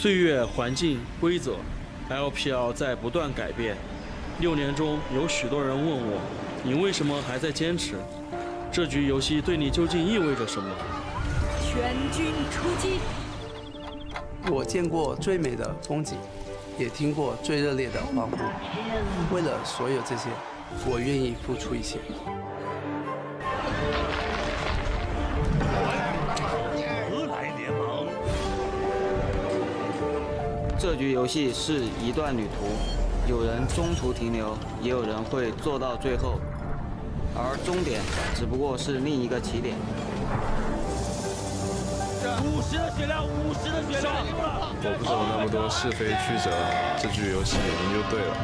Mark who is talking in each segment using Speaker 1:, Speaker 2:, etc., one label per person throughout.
Speaker 1: 岁月、环境、规则 ，LPL 在不断改变。6年中，有许多人问我，你为什么还在坚持？这局游戏对你究竟意味着什么？
Speaker 2: 全军出击！
Speaker 3: 我见过最美的风景，也听过最热烈的欢呼。为了所有这些，我愿意付出一切。
Speaker 4: 何来联盟？
Speaker 5: 这局游戏是一段旅途，有人中途停留，也有人会做到最后，而终点只不过是另一个起点。
Speaker 4: 50的血量，50的血量！
Speaker 6: 我不懂那么多是非曲折，这局游戏赢就对了。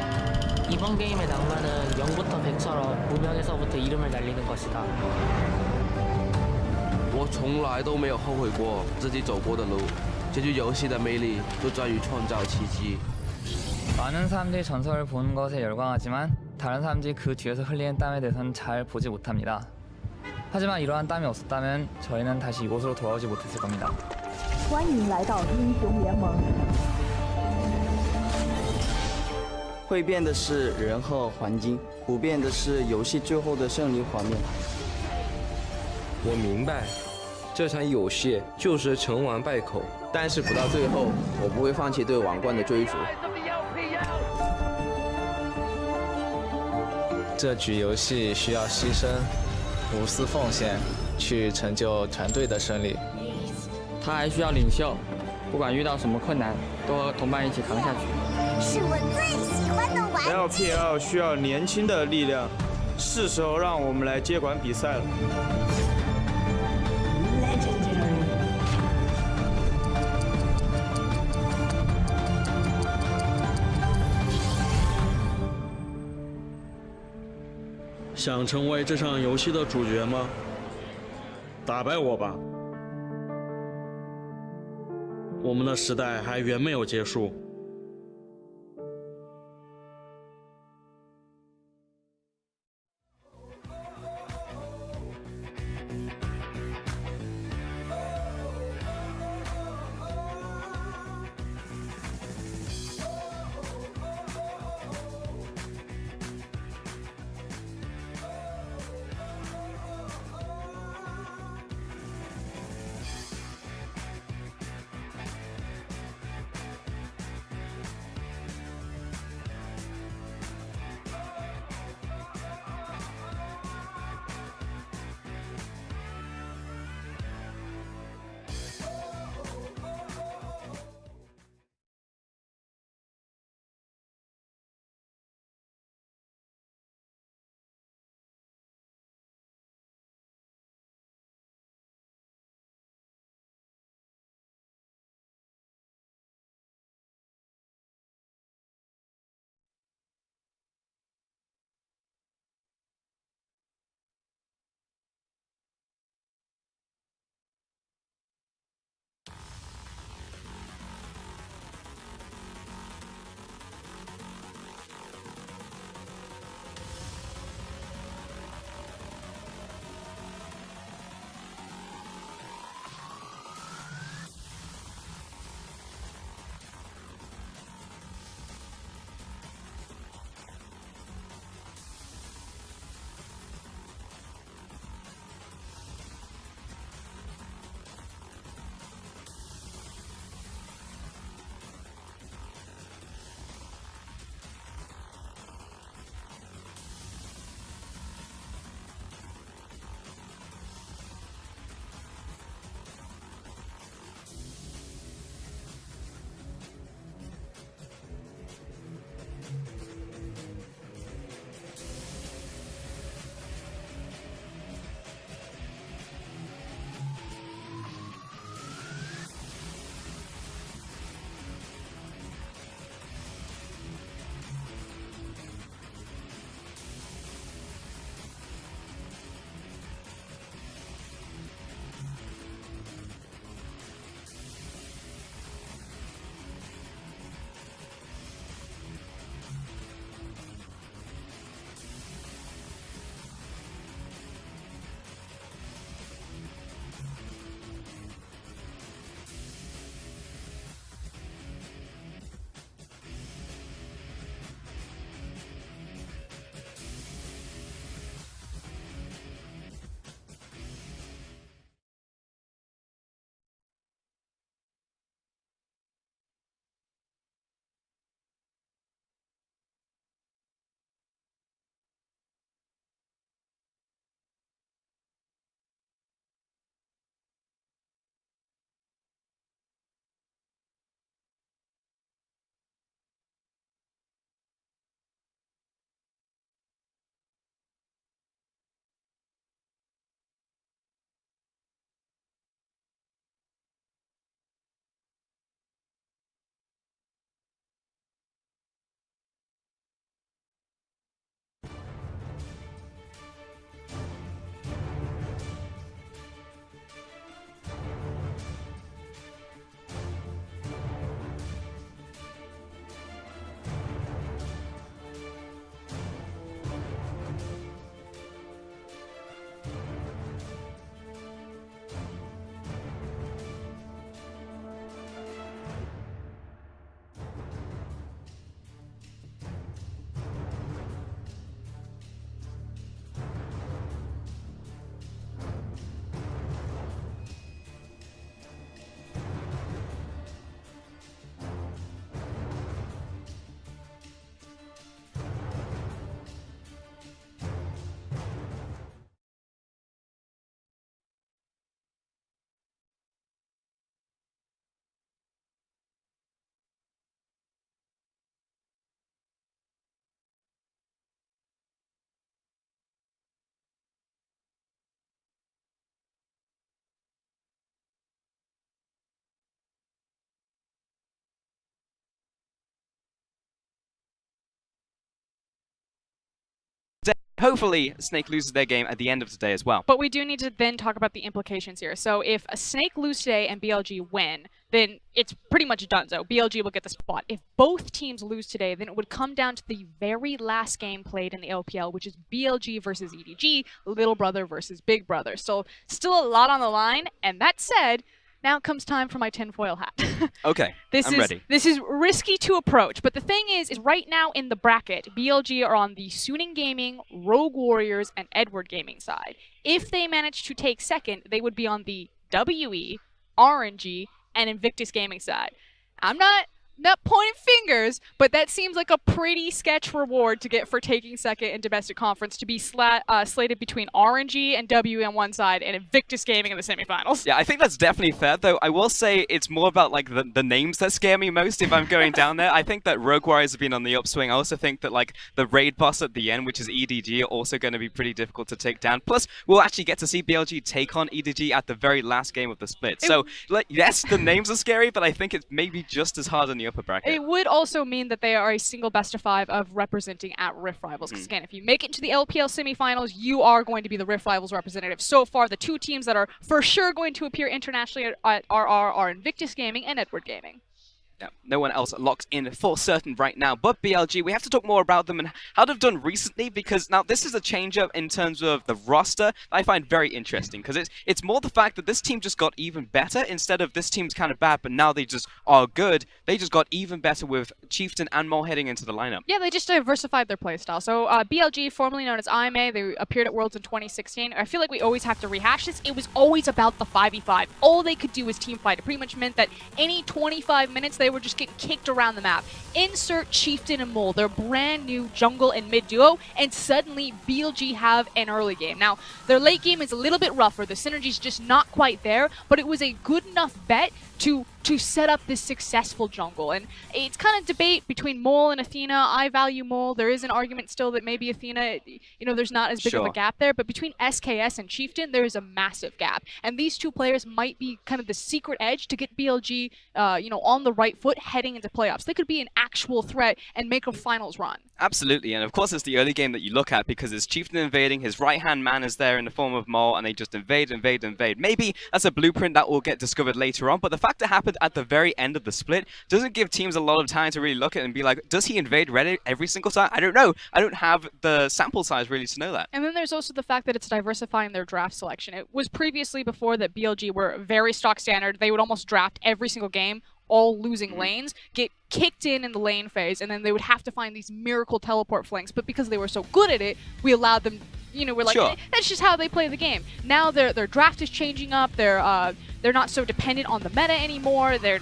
Speaker 7: 이번 게임의 낭만은 0부터 100처럼 무명에서부터 이름을 날리는 것이다.
Speaker 8: 我从来都没有后悔过自己走过的路。这局游戏的魅力就在于创造奇迹。
Speaker 7: 많은 사람들이 전설을 보는 것에 열광하지만 다른 사람들이 그 뒤에서 흘리는 땀에 대해서는 잘 보지 못합니다. 하지만 이러한 땀이 없었다면 저희는 다시 이곳으로 돌아오지 못했을 겁니다.
Speaker 2: 欢迎来到英雄联盟。
Speaker 5: 会变的是人和环境，不变的是游戏最后的胜利画面。
Speaker 9: 我明白，这场游戏就是成王败寇，
Speaker 8: 但是不到最后，我不会放弃对王冠的追逐。
Speaker 10: 这局游戏需要牺牲，无私奉献，去成就团队的胜利。
Speaker 5: 他还需要领袖，不管遇到什么困难，都和同伴一起扛下去。
Speaker 11: 是我最喜欢的玩具。
Speaker 12: LPL 需要年轻的力量，是时候让我们来接管比赛了。
Speaker 1: 想成为这场游戏的主角吗？打败我吧！我们的时代还远没有结束。
Speaker 13: Hopefully, Snake loses their game at the end of today as well.
Speaker 14: But we do need to then talk about the implications here. So if a Snake lose today and BLG win, then it's pretty much done. So BLG will get the spot. If both teams lose today, then it would come down to the very last game played in the LPL, which is BLG versus EDG, little brother versus big brother. So still a lot on the line. And that said, now comes time for my tinfoil hat.
Speaker 13: Okay, I'm ready.
Speaker 14: This is risky to approach, but the thing is right now in the bracket, BLG are on the Suning Gaming, Rogue Warriors, and Edward Gaming side. If they manage to take second, they would be on the WE, RNG, and Invictus Gaming side. I'm not pointing fingers, but that seems like a pretty sketch reward to get for taking second in domestic conference, to be slated between RNG and W on one side and Invictus Gaming in the semifinals.
Speaker 13: Yeah, I think that's definitely fair, though. I will say it's more about like the names that scare me most if I'm going down there. I think that Rogue Warriors have been on the upswing. I also think that like the raid boss at the end, which is EDG, are also going to be pretty difficult to take down. Plus, we'll actually get to see BLG take on EDG at the very last game of the split. So, like, yes, the names are scary, but I think it's maybe just as hard in the upper bracket.
Speaker 14: It would also mean that they are a single best of 5 of representing at Rift Rivals. Because again, if you make it to the LPL semifinals, you are going to be the Rift Rivals representative. So far, the two teams that are for sure going to appear internationally at RR are Invictus Gaming and Edward Gaming.
Speaker 13: Yeah, no one else locked in for certain right now, but BLG, we have to talk more about them and how they've done recently, because now this is a change-up in terms of the roster that I find very interesting, because it's more the fact that this team just got even better instead of this team's kind of bad, but now they just are good. They just got even better with Chieftain and Mole heading into the lineup.
Speaker 14: Yeah, they just diversified their playstyle. So BLG, formerly known as IMA, they appeared at Worlds in 2016. I feel like we always have to rehash this. It was always about the 5v5. All they could do was team fight. It pretty much meant that any 25 minutes they were just getting kicked around the map. Insert Chieftain and Mole, their brand new jungle and mid duo, and suddenly BLG have an early game. Now, their late game is a little bit rougher. The synergy's just not quite there, but it was a good enough bet to set up this successful jungle. And it's kind of debate between Mole and Athena. I value Mole. There is an argument still that maybe Athena, you know, there's not as big of a gap there, but between SKS and Chieftain, there is a massive gap. And these two players might be kind of the secret edge to get BLG, you know, on the right foot heading into playoffs. They could be an actual threat and make a finals run.
Speaker 13: Absolutely, and of course it's the early game that you look at, because it's Chieftain invading, his right-hand man is there in the form of Mole, and they just invade. Maybe that's a blueprint that will get discovered later on, but the fact it happened at the very end of the split doesn't give teams a lot of time to really look at it and be like, does he invade red every single time? I don't know. I don't have the sample size really to know that.
Speaker 14: And then there's also the fact that it's diversifying their draft selection. It was previously before that BLG were very stock standard. They would almost draft every single game, all losing lanes, get kicked in the lane phase, and then they would have to find these miracle teleport flanks. But because they were so good at it, we allowed them, you know, we're like, that's just how they play the game. Now their draft is changing up. They're not so dependent on the meta anymore. They're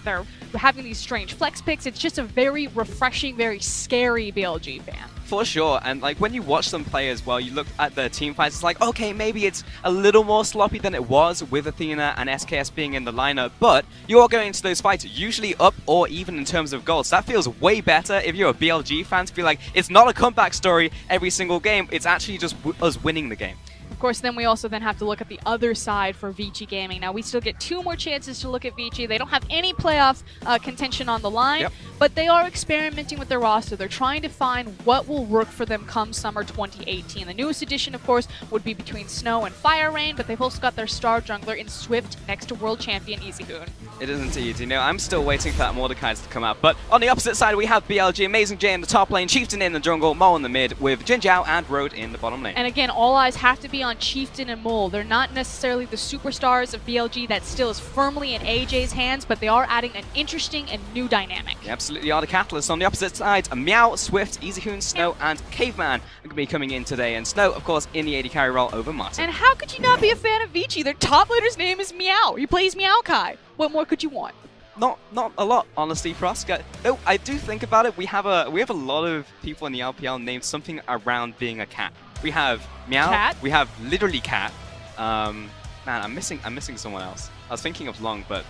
Speaker 14: having these strange flex picks. It's just a very refreshing, very scary BLG fan.
Speaker 13: For sure, and like when you watch them play as well, you look at their team fights, it's like, okay, maybe it's a little more sloppy than it was with Athena and SKS being in the lineup, but you're going into those fights usually up or even in terms of goals. That feels way better if you're a BLG fan to feel like it's not a comeback story every single game, it's actually just us winning the game.
Speaker 14: Of course, then we also have to look at the other side for Vici Gaming. Now, we still get 2 more chances to look at Vici. They don't have any playoff contention on the line, but they are experimenting with their roster. They're trying to find what will work for them come summer 2018. The newest addition, of course, would be between Snow and Fire Rain, but they've also got their star jungler in Swift next to world champion EasyHoon.
Speaker 13: It is indeed. You know, I'm still waiting for that Mordekaiser to come out. But on the opposite side, we have BLG, Amazing J in the top lane, Chieftain in the jungle, Mo in the mid, with Jin Jiao and Road in the bottom lane.
Speaker 14: And again, all eyes have to be on Chieftain and Mole. They're not necessarily the superstars of BLG that still is firmly in AJ's hands, but they are adding an interesting and new dynamic.
Speaker 13: They absolutely are the catalyst. On the opposite side, Meow, Swift, EasyHoon, Snow, and Caveman are going to be coming in today. And Snow, of course, in the AD carry role over Martin.
Speaker 14: And how could you not be a fan of Vici? Their top laner's name is Meow. He plays Meowkai. What more could you want?
Speaker 13: Not a lot, honestly, for us. Though I do think about it, we have a lot of people in the LPL named something around being a cat. We have Meow.
Speaker 14: Cat?
Speaker 13: We have literally Cat. Man, I'm missing someone else. I was thinking of Long, but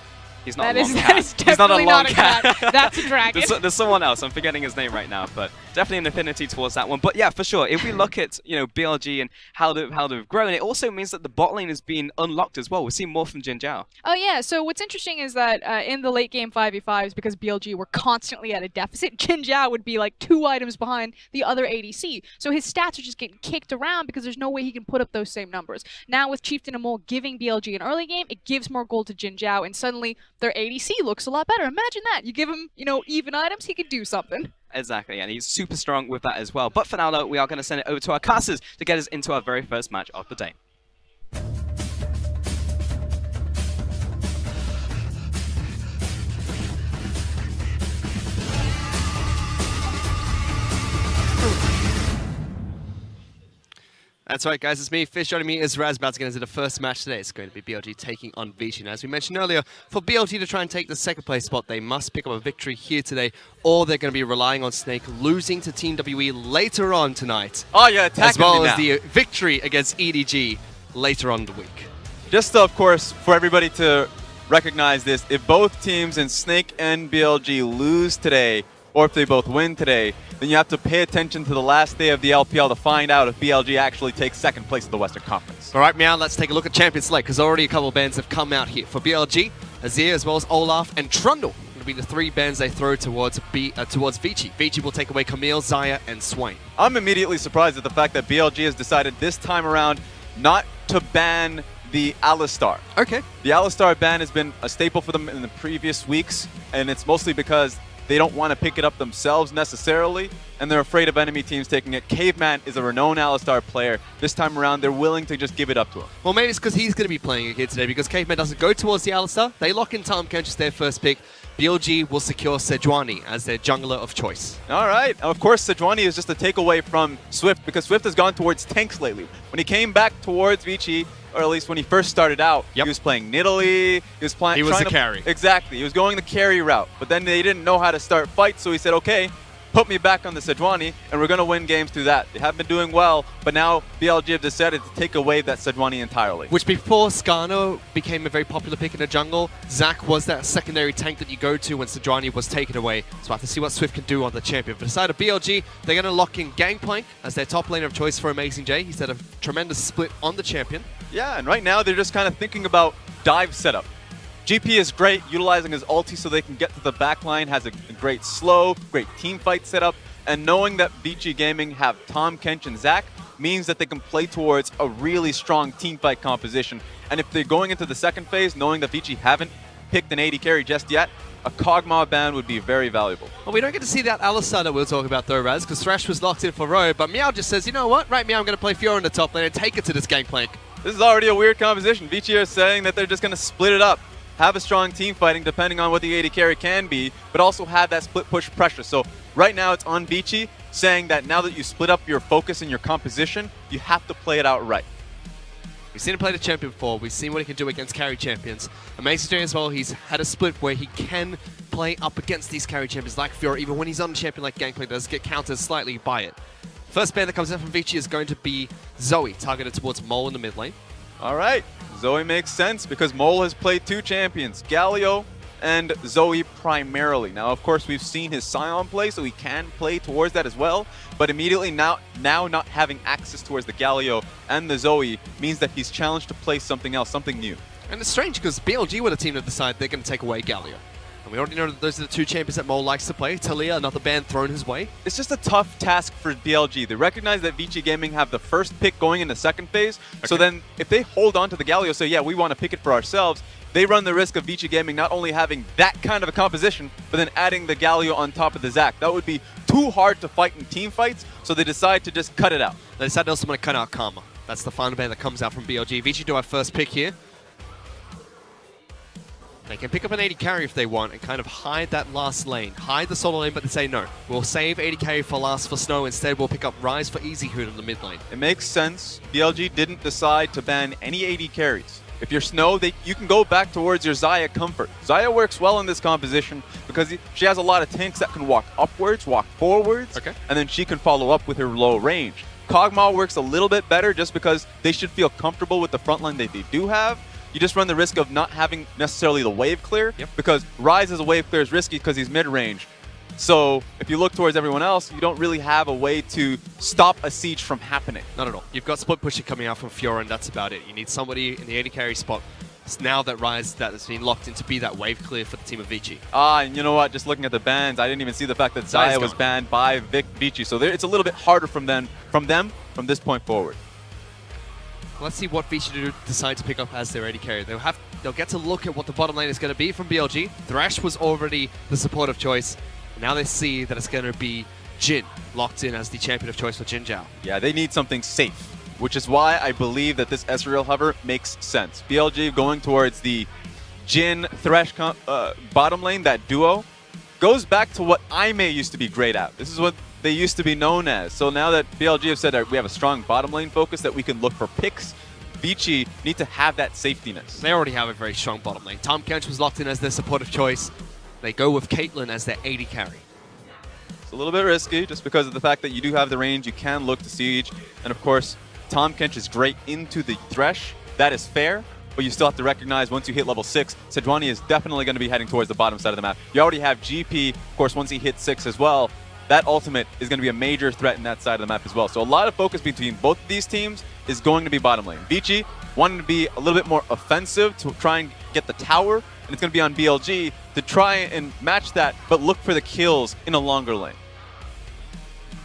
Speaker 13: He's not
Speaker 14: That
Speaker 13: a
Speaker 14: is
Speaker 13: long cat. He's not a
Speaker 14: definitely
Speaker 13: long
Speaker 14: not a cat. That's a dragon.
Speaker 13: There's someone else. I'm forgetting his name right now, but definitely an affinity towards that one. But yeah, for sure. If we look at BLG and how they've grown, it also means that the bot lane has been unlocked as well. We've seen more from Jin Zhao.
Speaker 14: Oh yeah, so what's interesting is that in the late game 5v5s, because BLG were constantly at a deficit, Jin Zhao would be like 2 items behind the other ADC. So his stats are just getting kicked around because there's no way he can put up those same numbers. Now with Chieftain and Mole giving BLG an early game, it gives more gold to Jin Zhao, and suddenly their ADC looks a lot better. Imagine that. You give him, even items, he could do something.
Speaker 13: Exactly, and he's super strong with that as well. But for now, though, we are going to send it over to our casters to get us into our very first match of the day.
Speaker 15: That's right, guys. It's me, Fish. Joining me is Raz. About to get into the first match today. It's going to be BLG taking on Vici. And as we mentioned earlier, for BLG to try and take the second place spot, they must pick up a victory here today, or they're going to be relying on Snake losing to Team WE later on tonight.
Speaker 16: Oh, yeah,
Speaker 15: as well as the victory against EDG later on in the week.
Speaker 16: Just, of course, for everybody to recognize this, if both teams in Snake and BLG lose today, or if they both win today, then you have to pay attention to the last day of the LPL to find out if BLG actually takes second place in the Western Conference.
Speaker 15: All right, Meow, let's take a look at Champion Slate, because already a couple of bands have come out here. For BLG, Azir, as well as Olaf and Trundle will be the 3 bands they throw towards Vici. Vici will take away Camille, Xayah, and Swain.
Speaker 16: I'm immediately surprised at the fact that BLG has decided this time around not to ban the Alistar.
Speaker 15: Okay.
Speaker 16: The Alistar ban has been a staple for them in the previous weeks, and it's mostly because they don't want to pick it up themselves necessarily, and they're afraid of enemy teams taking it. Caveman is a renowned Alistar player. This time around, they're willing to just give it up to him.
Speaker 15: Well, maybe it's because he's going to be playing it here today, because Caveman doesn't go towards the Alistar. They lock in Tom Kench as their first pick. BLG will secure Sejuani as their jungler of choice.
Speaker 16: All right. Of course, Sejuani is just a takeaway from Swift, because Swift has gone towards tanks lately. When he came back towards Vici, or at least when he first started out, he was playing Nidalee,
Speaker 15: he was the carry.
Speaker 16: Exactly, he was going the carry route, but then they didn't know how to start fights, so he said, okay, put me back on the Sejuani, and we're going to win games through that. They have been doing well, but now BLG have decided to take away that Sejuani entirely.
Speaker 15: Which before Skarno became a very popular pick in the jungle, Zac was that secondary tank that you go to when Sejuani was taken away. So we'll have to see what Swift can do on the champion. For the side of BLG, they're going to lock in Gangplank as their top laner of choice for Amazing J. He's had a tremendous split on the champion.
Speaker 16: Yeah, and right now they're just kind of thinking about dive setup. GP is great, utilizing his ulti so they can get to the backline, has a great slow, great team fight setup, and knowing that Vici Gaming have Tom, Kench, and Zac means that they can play towards a really strong team fight composition. And if they're going into the second phase, knowing that Vici haven't picked an AD carry just yet, a Kog'Maw ban would be very valuable.
Speaker 15: Well, we don't get to see that Alistar that we were talking about though, Raz, because Thresh was locked in for Rogue, but Meow just says, you know what, right, Meow, I'm going to play Fiora in the top lane and take it to this Gangplank.
Speaker 16: This is already a weird composition. Vici are saying that they're just going to split it up, have a strong team fighting depending on what the AD carry can be, but also have that split push pressure. So right now it's on Vici saying that now that you split up your focus and your composition, you have to play it out right.
Speaker 15: We've seen him play the champion before. We've seen what he can do against carry champions. Amazing J as well, he's had a split where he can play up against these carry champions like Fiora, even when he's on a champion like Gangplank, does get countered slightly by it. First ban that comes out from Vici is going to be Zoe, targeted towards Mole in the mid lane.
Speaker 16: All right, Zoe makes sense because Mole has played 2 champions, Galio and Zoe primarily. Now, of course, we've seen his Scion play, so he can play towards that as well. But immediately now not having access towards the Galio and the Zoe means that he's challenged to play something else, something new.
Speaker 15: And it's strange because BLG were the team that decided they're going to take away Galio. And we already know that those are the 2 champions that Mole likes to play. Talia, another ban thrown his way.
Speaker 16: It's just a tough task for BLG. They recognize that Vici Gaming have the first pick going in the second phase. Okay. So then if they hold on to the Galio, say, yeah, we want to pick it for ourselves, they run the risk of Vici Gaming not only having that kind of a composition, but then adding the Galio on top of the Zac. That would be too hard to fight in team fights, so they decide to just cut it out.
Speaker 15: They decide they also want to cut out Karma. That's the final ban that comes out from BLG. Vici do our first pick here. They can pick up an AD carry if they want and kind of hide that last lane. Hide the solo lane, but they say no. We'll save AD carry for last for Snow. Instead, we'll pick up Rise for Easy Hood in the mid lane.
Speaker 16: It makes sense. BLG didn't decide to ban any AD carries. If you're Snow, you can go back towards your Xayah Comfort. Xayah works well in this composition because she has a lot of tanks that can walk upwards, walk forwards, and then she can follow up with her low range. Kog'Maw works a little bit better just because they should feel comfortable with the front line that they do have. you just run the risk of not having necessarily the wave clear, because Rise as a wave clear is risky because he's mid-range. So if you look towards everyone else, you don't really have a way to stop a siege from happening.
Speaker 15: Not at all. You've got split pushing coming out from Fiora, and that's about it. You need somebody in the AD carry spot. It's now that Rise that has been locked in to be that wave clear for the team of Vici.
Speaker 16: And you know what? Just looking at the bans, I didn't even see the fact that Xayah was banned by Vici. So it's a little bit harder from them from this point forward.
Speaker 15: Let's see what Vici decide to pick up as their AD carry. They'll get to look at what the bottom lane is going to be from BLG. Thresh was already the supportive choice. Now they see that it's going to be Jhin locked in as the champion of choice for Jhin Zhao.
Speaker 16: Yeah, they need something safe, which is why I believe that this Ezreal hover makes sense. BLG going towards the Jhin Thresh bottom lane, that duo, goes back to what Aimee used to be great at. This is what they used to be known as. So now that BLG have said that we have a strong bottom lane focus, that we can look for picks, Vici need to have that safetiness.
Speaker 15: They already have a very strong bottom lane. Tahm Kench was locked in as their supportive choice. They go with Caitlyn as their AD carry.
Speaker 16: It's a little bit risky just because of the fact that you do have the range, you can look to siege, and of course, Tahm Kench is great into the Thresh. That is fair, but you still have to recognize once you hit level 6, Sejuani is definitely going to be heading towards the bottom side of the map. You already have GP, of course, once he hits 6 as well, that ultimate is going to be a major threat in that side of the map as well. So a lot of focus between both of these teams is going to be bottom lane. Vici wanting to be a little bit more offensive to try and get the tower, and it's going to be on BLG to try and match that, but look for the kills in a longer lane.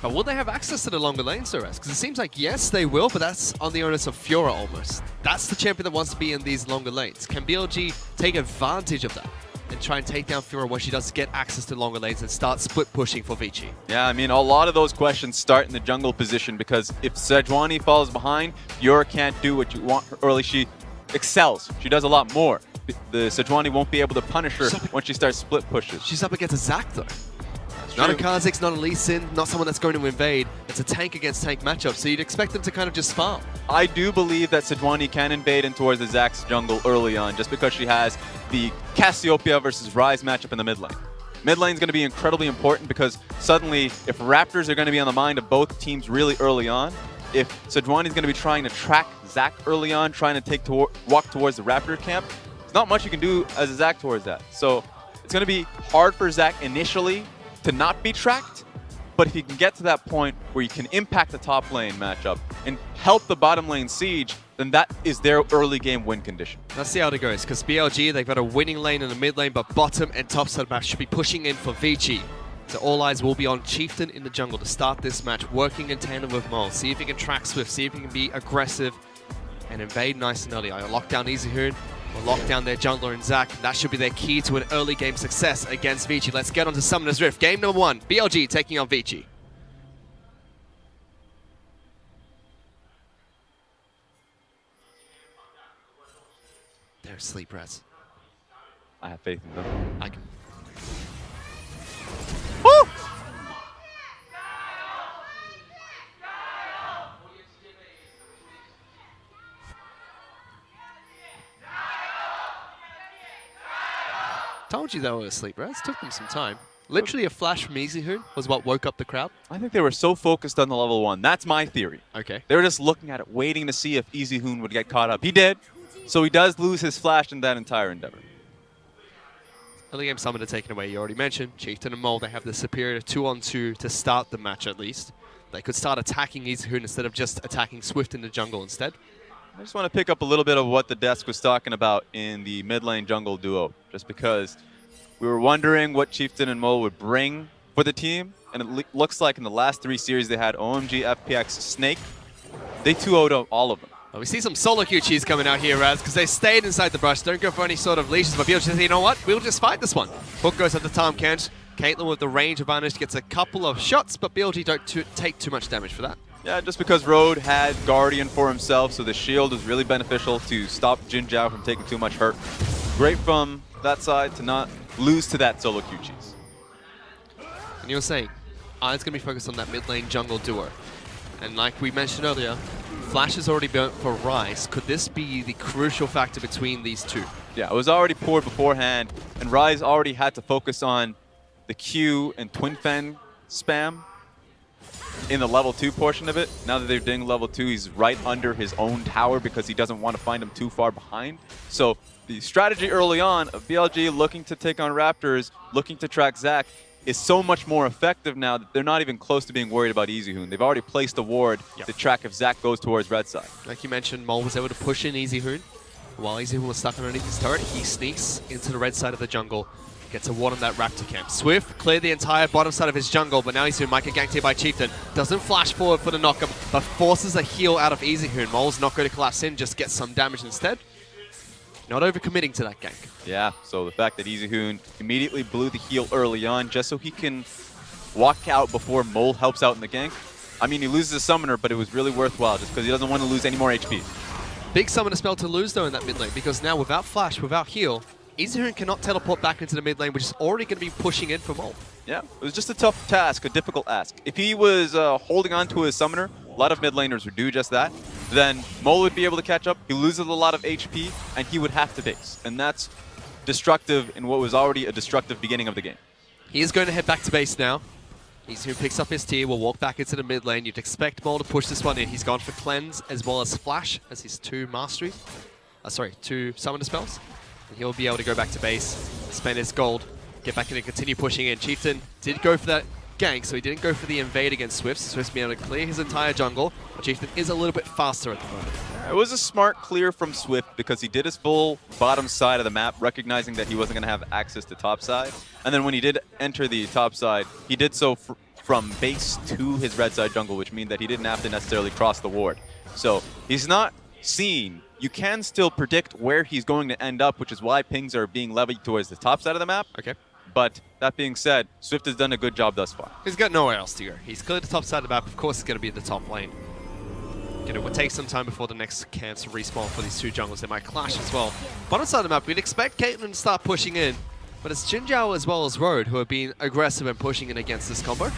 Speaker 15: But will they have access to the longer lane, Suresh? Because it seems like, yes, they will, but that's on the onus of Fiora almost. That's the champion that wants to be in these longer lanes. Can BLG take advantage of that and try and take down Fiora when she does get access to longer lanes and start split pushing for Vici?
Speaker 16: Yeah, I mean, a lot of those questions start in the jungle position, because if Sejuani falls behind, Fiora can't do what you want her early. She excels. She does a lot more. The Sejuani won't be able to punish her once she starts split pushes.
Speaker 15: She's up against a Zac, though. Not a Kha'Zix, not a Lee Sin, not someone that's going to invade. It's a tank against tank matchup, so you'd expect them to kind of just farm.
Speaker 16: I do believe that Sejuani can invade in towards the Zac's jungle early on, just because she has the Cassiopeia versus Ryze matchup in the mid lane. Mid lane is going to be incredibly important, because suddenly, if Raptors are going to be on the mind of both teams really early on, if Sejuani is going to be trying to track Zac early on, trying to walk towards the Raptor camp, there's not much you can do as a Zac towards that. So it's going to be hard for Zac initially to not be tracked, but if you can get to that point where you can impact the top lane matchup and help the bottom lane siege, then that is their early game win condition.
Speaker 15: Let's see how it goes, because BLG, they've got a winning lane in the mid lane, but bottom and top side match should be pushing in for Vici. So all eyes will be on Chieftain in the jungle to start this match, working in tandem with Mole. See if he can track Swift, see if he can be aggressive and invade nice and early. I'll lock down EasyHoon. Will lock down their jungler and Zac. That should be their key to an early game success against Vici. Let's get on to Summoner's Rift. Game number 1, BLG taking on Vici. They're asleep, Raz.
Speaker 16: I have faith in them.
Speaker 15: I can.
Speaker 16: Woo!
Speaker 15: Told you they were asleep, Raz. Took them some time. Literally a flash from EasyHoon was what woke up the crowd.
Speaker 16: I think they were so focused on the level 1. That's my theory.
Speaker 15: Okay.
Speaker 16: They were just looking at it, waiting to see if EasyHoon would get caught up. He did, so he does lose his flash in that entire endeavor.
Speaker 15: Early game summoner taken away, you already mentioned. Chieftain and Mole, they have the superior 2-on-2 to start the match at least. They could start attacking EasyHoon instead of just attacking Swift in the jungle instead.
Speaker 16: I just want to pick up a little bit of what the desk was talking about in the mid lane jungle duo, just because we were wondering what Chieftain and Mo would bring for the team, and it looks like in the last 3 series they had OMG, FPX, Snake. They 2-0'd all of them.
Speaker 15: Well, we see some solo QGs coming out here, Raz, because they stayed inside the brush, don't go for any sort of leashes, but BLG says, you know what, we'll just fight this one. Hook goes at the Tahm Kench. Caitlyn with the range advantage gets a couple of shots, but BLG don't take too much damage for that.
Speaker 16: Yeah, just because Road had Guardian for himself, so the shield is really beneficial to stop Jhin Zhao from taking too much hurt. Great from that side to not lose to that solo QGs.
Speaker 15: And you were saying, Iron's going to be focused on that mid lane jungle duo. And like we mentioned earlier, Flash is already burnt for Ryze. Could this be the crucial factor between these two?
Speaker 16: Yeah, it was already poured beforehand, and Ryze already had to focus on the Q and Twin Fen spam. in the level 2 portion of it. Now that they're doing level 2, he's right under his own tower because he doesn't want to find him too far behind. So the strategy early on of BLG looking to take on Raptors, looking to track Zac, is so much more effective now that they're not even close to being worried about EasyHoon. They've already placed a ward to track if Zac goes towards red side.
Speaker 15: Like you mentioned, Mole was able to push in EasyHoon. While EasyHoon was stuck underneath his turret, he sneaks into the red side of the jungle, gets a ward on that Raptor camp. Swift cleared the entire bottom side of his jungle, but now EasyHoon might get ganked here by Chieftain. Doesn't flash forward for the knockup, but forces a heal out of EasyHoon. Mole's not going to collapse in, just gets some damage instead. Not overcommitting to that gank.
Speaker 16: Yeah, so the fact that EasyHoon immediately blew the heal early on just so he can walk out before Mole helps out in the gank. I mean, he loses a summoner, but it was really worthwhile just because he doesn't want to lose any more HP.
Speaker 15: Big summoner spell to lose though in that mid lane, because now without flash, without heal, EasyHoon cannot teleport back into the mid lane, which is already going to be pushing in for Mole.
Speaker 16: Yeah, it was just a tough task, a difficult ask. If he was holding on to his summoner, a lot of mid laners would do just that, then Mole would be able to catch up, he loses a lot of HP, and he would have to base. And that's destructive in what was already a destructive beginning of the game.
Speaker 15: He is going to head back to base now. EasyHoon picks up his tier, will walk back into the mid lane. You'd expect Mole to push this one in. He's gone for Cleanse as well as Flash as his 2 mastery. Two summoner spells. And he'll be able to go back to base, spend his gold, get back in and continue pushing in. Chieftain did go for that gank, so he didn't go for the invade against Swift. So Swift's been able to clear his entire jungle, but Chieftain is a little bit faster at the moment.
Speaker 16: It was a smart clear from Swift because he did his full bottom side of the map, recognizing that he wasn't going to have access to top side. And then when he did enter the top side, he did so from base to his red side jungle, which means that he didn't have to necessarily cross the ward. So he's not seen. You can still predict where he's going to end up, which is why pings are being levied towards the top side of the map.
Speaker 15: Okay.
Speaker 16: But that being said, Swift has done a good job thus far.
Speaker 15: He's got nowhere else to go. He's cleared the top side of the map. Of course, it's going to be the top lane. It will take some time before the next camps respawn for these 2 jungles. They might clash as well. Bottom side of the map, we'd expect Caitlyn to start pushing in, but it's Jinjiao as well as Road who have been aggressive and pushing in against this combo.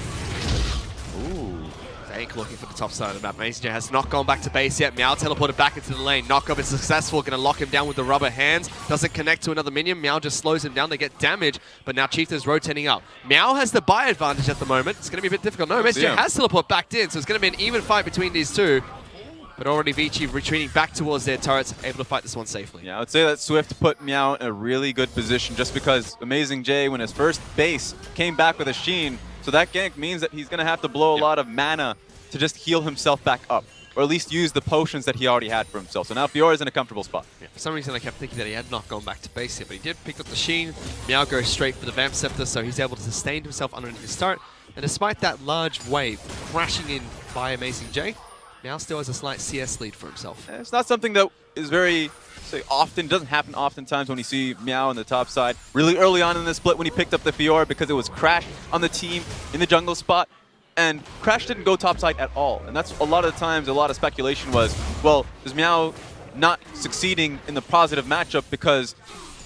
Speaker 15: Ooh. Zank looking for the top side of the map. MacyJ has not gone back to base yet. Meow teleported back into the lane. Knockup is successful. Going to lock him down with the rubber hands. Doesn't connect to another minion. Meow just slows him down. They get damage, but now Chieftain's rotating up. Meow has the buy advantage at the moment. It's going to be a bit difficult. No, MacyJ has teleport back in, so it's going to be an even fight between these 2. But already Vici retreating back towards their turrets, able to fight this one safely.
Speaker 16: Yeah, I would say that Swift put Meow in a really good position just because Amazing J, when his first base, came back with a Sheen. So that gank means that he's going to have to blow a lot of mana to just heal himself back up, or at least use the potions that he already had for himself. So now Fiora's in a comfortable spot.
Speaker 15: Yeah, for some reason I kept thinking that he had not gone back to base yet, but he did pick up the Sheen. Meow goes straight for the Vamp Scepter, so he's able to sustain himself underneath his turret. And despite that large wave crashing in by Amazing J, Meow still has a slight CS lead for himself.
Speaker 16: It's not something that is very often, doesn't happen oftentimes when you see Meow on the top side. Really early on in the split when he picked up the Fiora because it was Crash on the team in the jungle spot. And Crash didn't go topside at all. And that's a lot of the times, a lot of speculation was, well, is Meow not succeeding in the positive matchup because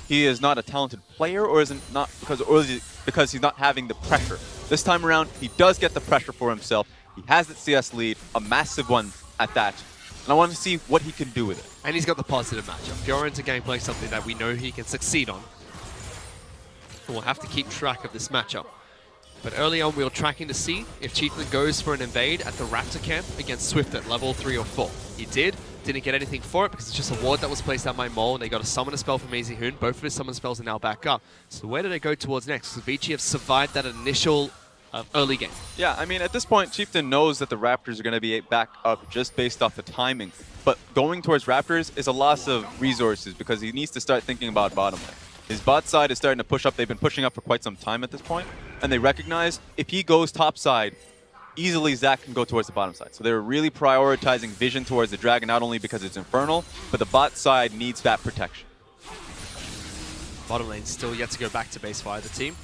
Speaker 16: he is not a talented player, or is it because he's not having the pressure? This time around, he does get the pressure for himself. He has the CS lead, a massive one at that. And I want to see what he can do with it.
Speaker 15: And he's got the positive matchup. Fiora into gameplay, something that we know he can succeed on. And we'll have to keep track of this matchup. But early on, we were tracking to see if Chieftain goes for an invade at the Raptor camp against Swift at level 3 or 4. He did. Didn't get anything for it because it's just a ward that was placed out by Mole, and they got a summoner spell from EasyHoon. Both of his summon spells are now back up. So where do they go towards next? Because Vici have survived that initial early game.
Speaker 16: Yeah, I mean, at this point, Chieftain knows that the Raptors are going to be back up just based off the timing. But going towards Raptors is a loss of resources because he needs to start thinking about bottom lane. His bot side is starting to push up. They've been pushing up for quite some time at this point. And they recognize if he goes top side, easily Zac can go towards the bottom side. So they're really prioritizing vision towards the Dragon, not only because it's Infernal, but the bot side needs that protection.
Speaker 15: Bottom lane still yet to go back to base for either team.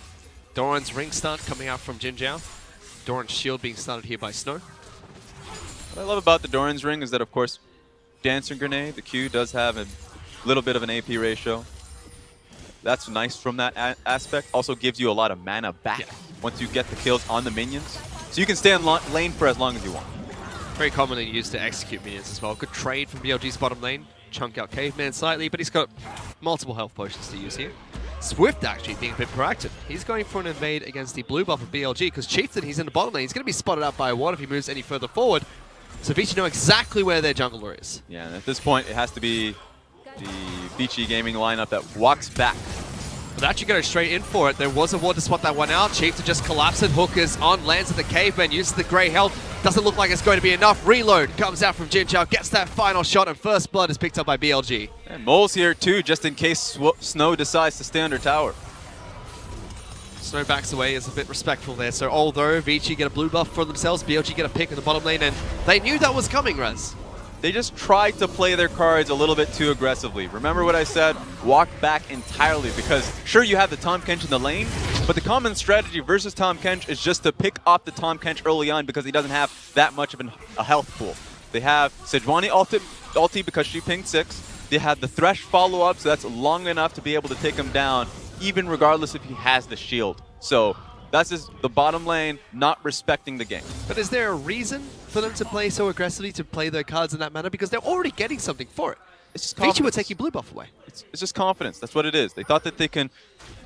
Speaker 15: Doran's ring stun coming out from Jinjiao. Doran's shield being stunned here by Snow.
Speaker 16: What I love about the Doran's ring is that, of course, Dancing Grenade, the Q, does have a little bit of an AP ratio. That's nice from that aspect. Also gives you a lot of mana back once you get the kills on the minions. So you can stay in lane for as long as you want.
Speaker 15: Very commonly used to execute minions as well. Good trade from BLG's bottom lane. Chunk out Caveman slightly, but he's got multiple health potions to use here. Swift actually being a bit proactive. He's going for an invade against the blue buff of BLG because Chieftain, he's in the bottom lane. He's going to be spotted out by a ward if he moves any further forward. So Vici know exactly where their jungler is.
Speaker 16: Yeah, and at this point, it has to be the Vici Gaming lineup that walks back.
Speaker 15: But actually going straight in for it. There was a ward to spot that one out. Chieftain just collapsed it. Hook is on, lands at the caveman, uses the grey health. Doesn't look like it's going to be enough. Reload comes out from Jinzhao, gets that final shot, and first blood is picked up by BLG.
Speaker 16: And Mole's here too, just in case Snow decides to stay under tower.
Speaker 15: Snow backs away, is a bit respectful there. So although Vici get a blue buff for themselves, BLG get a pick in the bottom lane, and they knew that was coming, Raz.
Speaker 16: They just tried to play their cards a little bit too aggressively. Remember what I said? Walk back entirely, because sure, you have the Tahm Kench in the lane, but the common strategy versus Tahm Kench is just to pick off the Tahm Kench early on because he doesn't have that much of a health pool. They have Sejuani ulti because she pinged 6. They have the Thresh follow-up, so that's long enough to be able to take him down, even regardless if he has the shield. So that's just the bottom lane not respecting the game.
Speaker 15: But is there a reason for them to play so aggressively, to play their cards in that manner? Because they're already getting something for it.
Speaker 16: It's just
Speaker 15: Vici would take your blue buff away.
Speaker 16: It's just confidence. That's what it is. They thought that they can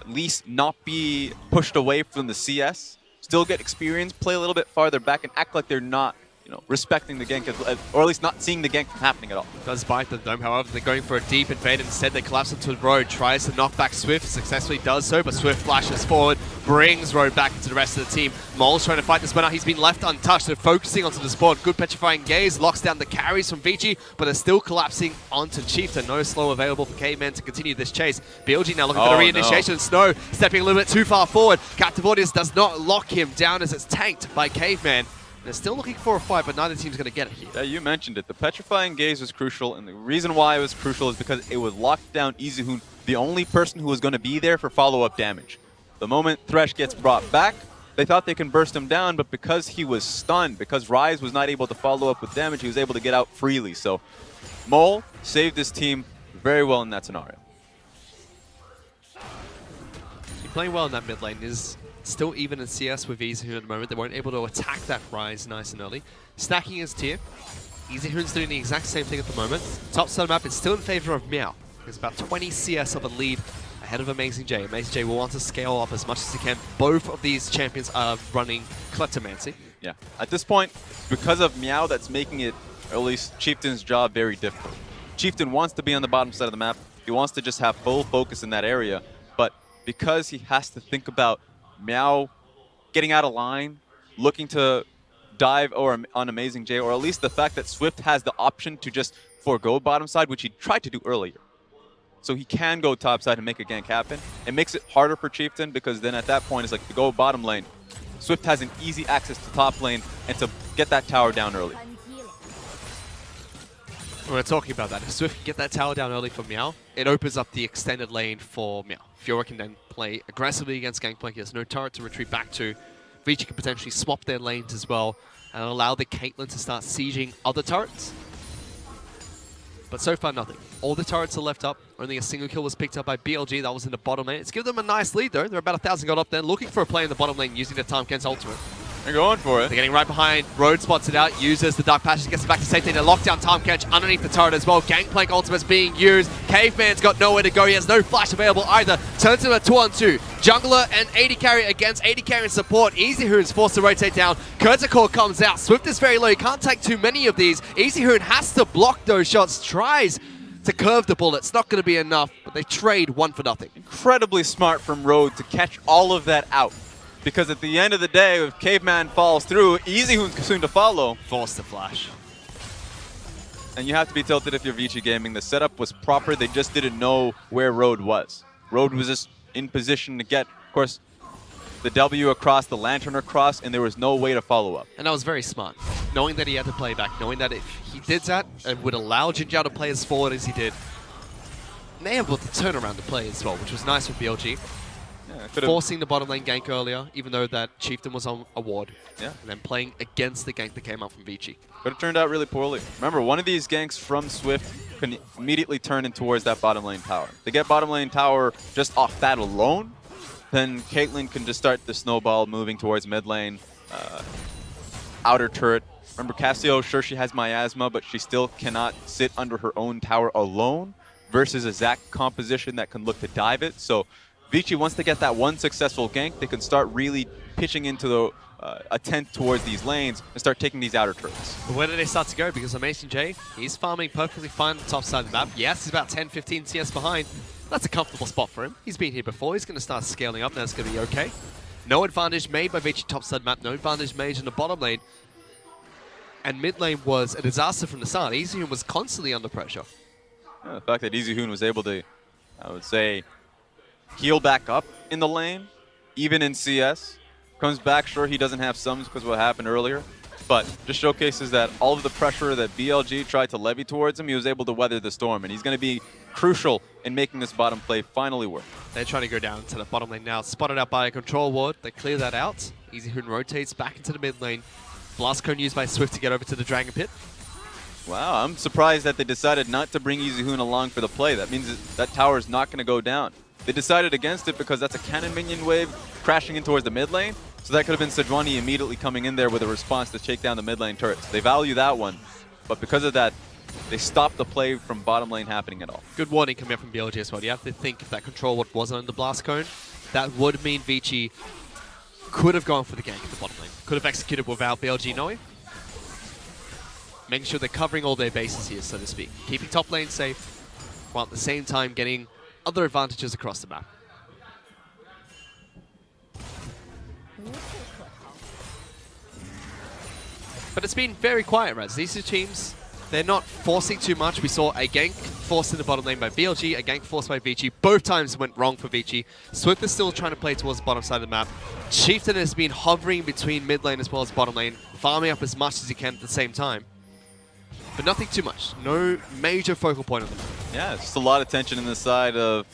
Speaker 16: at least not be pushed away from the CS, still get experience, play a little bit farther back, and act like they're not, you know, respecting the gank, or at least not seeing the gank happening at all.
Speaker 15: Does bite the dome, however, they're going for a deep invade. Instead, they collapse into Road, tries to knock back Swift, successfully does so, but Swift flashes forward, brings Road back into the rest of the team. Mole's trying to fight this one out. He's been left untouched. They're focusing onto the spawn. Good petrifying gaze, locks down the carries from Vici, but they're still collapsing onto Chieftain. No slow available for Caveman to continue this chase. BLG now looking for the reinitiation. No. Snow stepping a little bit too far forward. Captive Audience does not lock him down as it's tanked by Caveman. They're still looking for a fight, but neither team's going to get it here.
Speaker 16: Yeah, you mentioned it. The petrifying gaze was crucial, and the reason why it was crucial is because it was locked down Easyhoon, the only person who was going to be there for follow-up damage. The moment Thresh gets brought back, they thought they can burst him down, but because he was stunned, because Ryze was not able to follow up with damage, he was able to get out freely. So Mole saved his team very well in that scenario.
Speaker 15: He's playing well in that mid lane. Is still even in CS with Easyhoon at the moment. They weren't able to attack that Ryze nice and early. Stacking his tier. Easyhoon's doing the exact same thing at the moment. Top side of the map is still in favor of Meow. There's about 20 CS of a lead ahead of Amazing J. Amazing J will want to scale up as much as he can. Both of these champions are running Kleptomancy.
Speaker 16: Yeah. At this point, because of Meow, that's making it, or at least Chieftain's job, very difficult. Chieftain wants to be on the bottom side of the map. He wants to just have full focus in that area. But because he has to think about Meow getting out of line, looking to dive on Amazing J, or at least the fact that Swift has the option to just forego bottom side, which he tried to do earlier. So he can go top side and make a gank happen. It makes it harder for Chieftain, because then at that point it's like to go bottom lane. Swift has an easy access to top lane and to get that tower down early.
Speaker 15: We're talking about that. If Swift can get that tower down early for Meow, it opens up the extended lane for Meow. Fiora can then play aggressively against Gangplank. He has no turret to retreat back to. Vici can potentially swap their lanes as well and allow the Caitlyn to start sieging other turrets. But so far, nothing. All the turrets are left up. Only a single kill was picked up by BLG. That was in the bottom lane. It's given them a nice lead, though. They're about 1,000 gold up there, looking for a play in the bottom lane using the Tahm Kench ultimate.
Speaker 16: They're going for it.
Speaker 15: They're getting right behind. Road spots it out, uses the Dark Passage, gets it back to safety. They lock down Tahm Kench underneath the turret as well. Gangplank ultimate's being used. Caveman's got nowhere to go. He has no flash available either. Turns into a 2-on-2. Jungler and AD carry against AD carry and support. Easyhoon's forced to rotate down. Kurtzakor comes out. Swift is very low. He can't take too many of these. Easyhoon has to block those shots. Tries to curve the bullet. It's not going to be enough, but they trade 1 for nothing.
Speaker 16: Incredibly smart from Road to catch all of that out. Because at the end of the day, if Caveman falls through, Easyhoon's soon to follow.
Speaker 15: Force the flash.
Speaker 16: And you have to be tilted if you're Vici Gaming. The setup was proper. They just didn't know where Road was. Road was just in position to get, of course, the W across, the Lantern across, and there was no way to follow up.
Speaker 15: And that was very smart. Knowing that he had to play back, knowing that if he did that, it would allow Jinzhao to play as forward as he did. And they were able to turn around the play as well, which was nice with BLG. Forcing the bottom lane gank earlier, even though that Chieftain was on a ward.
Speaker 16: Yeah.
Speaker 15: And then playing against the gank that came out from Vici.
Speaker 16: Could have turned out really poorly. Remember, one of these ganks from Swift can immediately turn in towards that bottom lane tower. They get bottom lane tower just off that alone, then Caitlyn can just start the snowball moving towards mid lane, outer turret. Remember, Cassio, sure, she has miasma, but she still cannot sit under her own tower alone versus a Zac composition that can look to dive it. So Vici, once they get that one successful gank, they can start really pitching into the attempt towards these lanes and start taking these outer turrets.
Speaker 15: But where do they start to go? Because Amazing J, he's farming perfectly fine on the top side of the map. Yes, he's about 10-15 CS behind. That's a comfortable spot for him. He's been here before. He's going to start scaling up. That's going to be okay. No advantage made by Vici top side map. No advantage made in the bottom lane. And mid lane was a disaster from the start. EasyHoon was constantly under pressure.
Speaker 16: Yeah, the fact that EasyHoon was able to, I would say, heal back up in the lane, even in CS. Comes back, sure, he doesn't have sums because of what happened earlier, but just showcases that all of the pressure that BLG tried to levy towards him, he was able to weather the storm, and he's going to be crucial in making this bottom play finally work.
Speaker 15: They're trying to go down to the bottom lane now. Spotted out by a control ward. They clear that out. EasyHoon rotates back into the mid lane. Blast Cone used by Swift to get over to the Dragon Pit.
Speaker 16: Wow, I'm surprised that they decided not to bring EasyHoon along for the play. That means that tower is not going to go down. They decided against it because that's a cannon minion wave crashing in towards the mid lane. So that could have been Sejuani immediately coming in there with a response to take down the mid lane turrets. They value that one, but because of that, they stopped the play from bottom lane happening at all.
Speaker 15: Good warning coming up from BLG as well. You have to think if that control ward wasn't on the Blast Cone, that would mean Vici could have gone for the gank at the bottom lane. Could have executed without BLG knowing. Making sure they're covering all their bases here, so to speak. Keeping top lane safe, while at the same time getting other advantages across the map. But it's been very quiet, Raz. These two teams, they're not forcing too much. We saw a gank forced in the bottom lane by BLG, a gank forced by Vici. Both times went wrong for Vici. Swift is still trying to play towards the bottom side of the map. Chieftain has been hovering between mid lane as well as bottom lane, farming up as much as he can at the same time. But nothing too much. No major focal point on the map.
Speaker 16: Yeah, it's just a lot of tension in the side of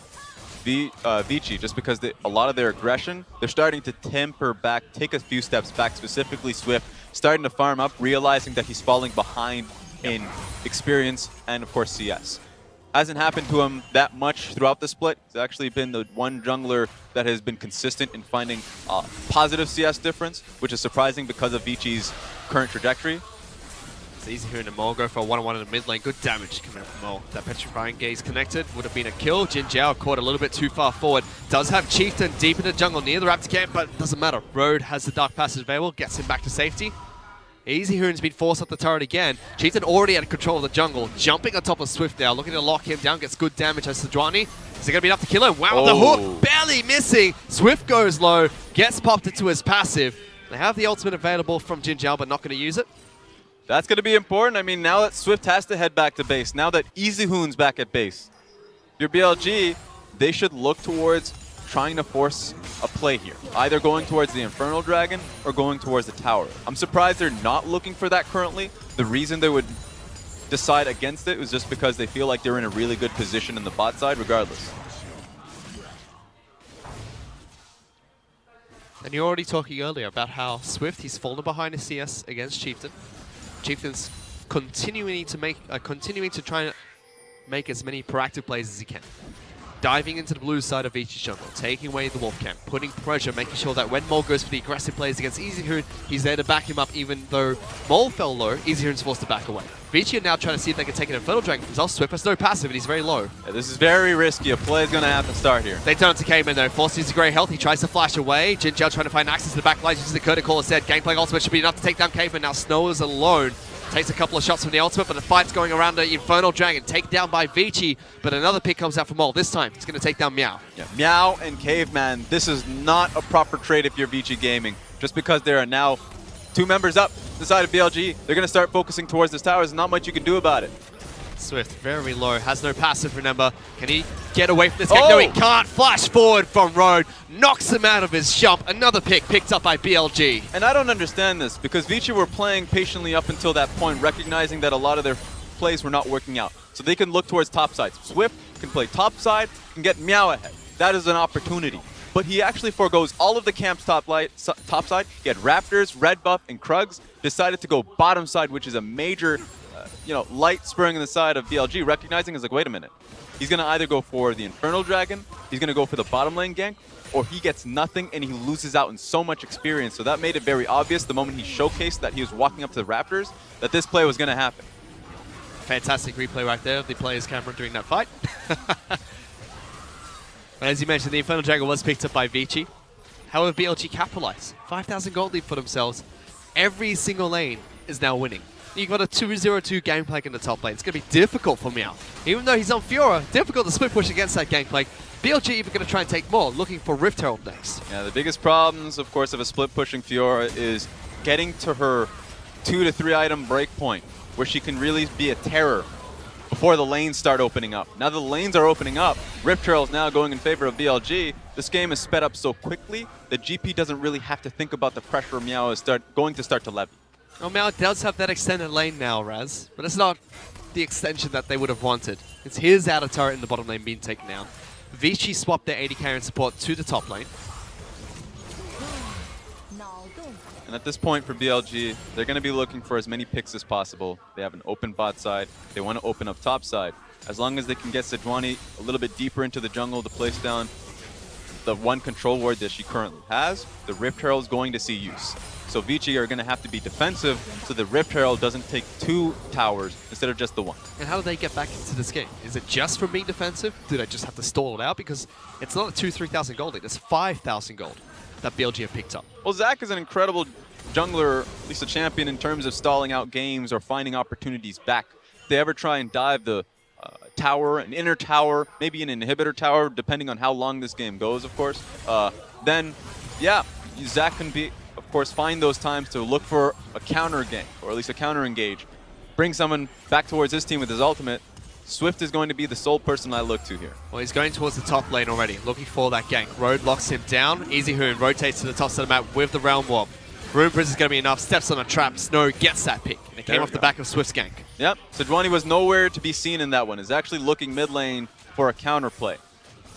Speaker 16: Vici, just because a lot of their aggression, they're starting to temper back, take a few steps back, specifically Swift, starting to farm up, realizing that he's falling behind in experience and, of course, CS. Hasn't happened to him that much throughout the split. He's actually been the one jungler that has been consistent in finding positive CS difference, which is surprising because of Vici's current trajectory.
Speaker 15: It's easy here in the Mole, go for a 1-on-1 in the mid lane. Good damage coming out from Mole. That Petrifying Gaze connected would have been a kill. Jin Jiao caught a little bit too far forward. Does have Chieftain deep in the jungle near the Raptor camp, but doesn't matter. Road has the Dark Passage available, gets him back to safety. EasyHoon's been forced up the turret again. Chieftain already had control of the jungle, jumping on top of Swift now, looking to lock him down, gets good damage as Sejuani. Is it going to be enough to kill him? Wow, the hook, barely missing. Swift goes low, gets popped into his passive. They have the ultimate available from Jin Jiao, but not going to use it.
Speaker 16: That's going to be important. I mean, now that Swift has to head back to base, now that EasyHoon's back at base, your BLG, they should look towards trying to force a play here. Either going towards the Infernal Dragon or going towards the tower. I'm surprised they're not looking for that currently. The reason they would decide against it was just because they feel like they're in a really good position in the bot side regardless.
Speaker 15: And you're already talking earlier about how Swift, he's fallen behind his CS against Chieftain. Chieftain's continuing to try and make as many proactive plays as he can. Diving into the blue side of Vici's jungle, taking away the Wolf Camp, putting pressure, making sure that when Mole goes for the aggressive plays against EasyHoon, he's there to back him up even though Mole fell low, EasyHoon's forced to back away. Vici are now trying to see if they can take an Infernal Dragon from himself. Swift has no passive and he's very low.
Speaker 16: Yeah, this is very risky. A play is going to have to start here.
Speaker 15: They turn to Caveman though, forces his grey health, he tries to flash away. Jin Jiao trying to find access to the back line, uses the Curtain Call instead. Gameplay ultimate should be enough to take down Caveman. Now Snow is alone. Takes a couple of shots from the ultimate, but the fight's going around the Infernal Dragon. Taken down by Vici, but another pick comes out from Mole. This time, it's going to take down Meow.
Speaker 16: Yeah, Meow and Caveman, this is not a proper trade if you're Vici Gaming. Just because there are now two members up the side of BLG, they're going to start focusing towards this tower. There's not much you can do about it.
Speaker 15: Swift, very low, has no passive, remember. Can he get away from this game? No, he can't. Flash forward from Road, knocks him out of his jump. Another pick picked up by BLG.
Speaker 16: And I don't understand this, because Vici were playing patiently up until that point, recognizing that a lot of their plays were not working out. So they can look towards top side. Swift can play top side, can get Meow ahead. That is an opportunity. But he actually forgoes all of the camps top side. He had Raptors, Red Buff, and Krugs. Decided to go bottom side, which is a major light spurring in the side of BLG, recognizing is like, wait a minute. He's going to either go for the Infernal Dragon, he's going to go for the bottom lane gank, or he gets nothing and he loses out in so much experience. So that made it very obvious the moment he showcased that he was walking up to the Raptors that this play was going to happen.
Speaker 15: Fantastic replay right there of the player's camera during that fight. As you mentioned, the Infernal Dragon was picked up by Vici. However, BLG capitalized. 5,000 gold lead for themselves. Every single lane is now winning. You got a 2-0-2 gangplank in the top lane. It's going to be difficult for Meow. Even though he's on Fiora, difficult to split push against that gangplank. BLG even going to try and take more, looking for Rift Herald next.
Speaker 16: Yeah, the biggest problems, of course, of a split pushing Fiora is getting to her 2 to 3 item breakpoint, where she can really be a terror before the lanes start opening up. Now that the lanes are opening up, Rift Herald is now going in favor of BLG. This game is sped up so quickly that GP doesn't really have to think about the pressure Meow is going to start to levy.
Speaker 15: Well, Meow does have that extended lane now, Raz, but it's not the extension that they would have wanted. It's his outer turret in the bottom lane being taken down. Vici swapped their AD carry and support to the top lane.
Speaker 16: And at this point for BLG, they're going to be looking for as many picks as possible. They have an open bot side. They want to open up top side. As long as they can get Sejuani a little bit deeper into the jungle to place down the one control ward that she currently has, the Rift Herald is going to see use. So Vici are going to have to be defensive so the Rift Herald doesn't take 2 towers instead of just the 1.
Speaker 15: And how do they get back into this game? Is it just from being defensive? Do they just have to stall it out? Because it's not a 2,000-3,000 gold lead, it's 5,000 gold that BLG have picked up.
Speaker 16: Well, Zach is an incredible jungler, at least a champion in terms of stalling out games or finding opportunities back. If they ever try and dive the tower, an inner tower, maybe an inhibitor tower, depending on how long this game goes, of course, then, yeah, Zach can be, of course, find those times to look for a counter gank, or at least a counter engage. Bring someone back towards his team with his ultimate. Swift is going to be the sole person I look to here.
Speaker 15: Well, he's going towards the top lane already, looking for that gank. Road locks him down. Easy Hoon rotates to the top side of the map with the Realm Warp. Rune Prince is going to be enough. Steps on a trap. Snow gets that pick. And it came off the back of Swift's gank.
Speaker 16: Yep. Sejuani was nowhere to be seen in that one. Is actually looking mid lane for a counterplay.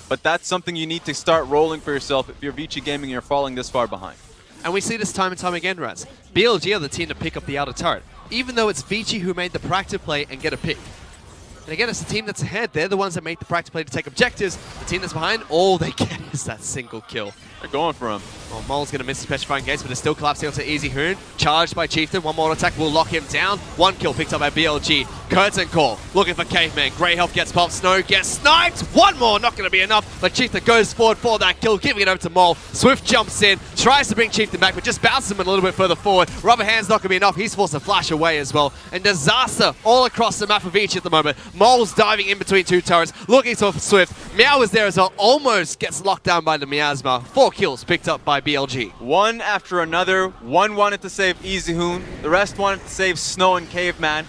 Speaker 16: But that's something you need to start rolling for yourself if you're Vici Gaming and you're falling this far behind.
Speaker 15: And we see this time and time again, Raz. BLG are the team to pick up the outer turret, even though it's Vici who made the proactive play and get a pick. And again, it's the team that's ahead. They're the ones that make the proactive play to take objectives. The team that's behind, all they get is that single kill.
Speaker 16: They're going for him.
Speaker 15: Well, Mole's going to miss his petrifying gates, but it's still collapsing onto Easy Hoon. Charged by Chieftain. One more attack will lock him down. 1 kill picked up by BLG. Curtain Call looking for Caveman. Grey Health gets popped. Snow gets sniped. 1 more, not going to be enough. But Chieftain goes forward for that kill, giving it over to Mole. Swift jumps in, tries to bring Chieftain back, but just bounces him a little bit further forward. Rubber Hand's not going to be enough. He's forced to flash away as well. And disaster all across the map of each at the moment. Mole's diving in between 2 turrets, looking for Swift. Meow is there as well. Almost gets locked down by the Miasma. 4 kills picked up by BLG.
Speaker 16: One after another. One wanted to save Easy Hoon. The rest wanted to save Snow and Caveman.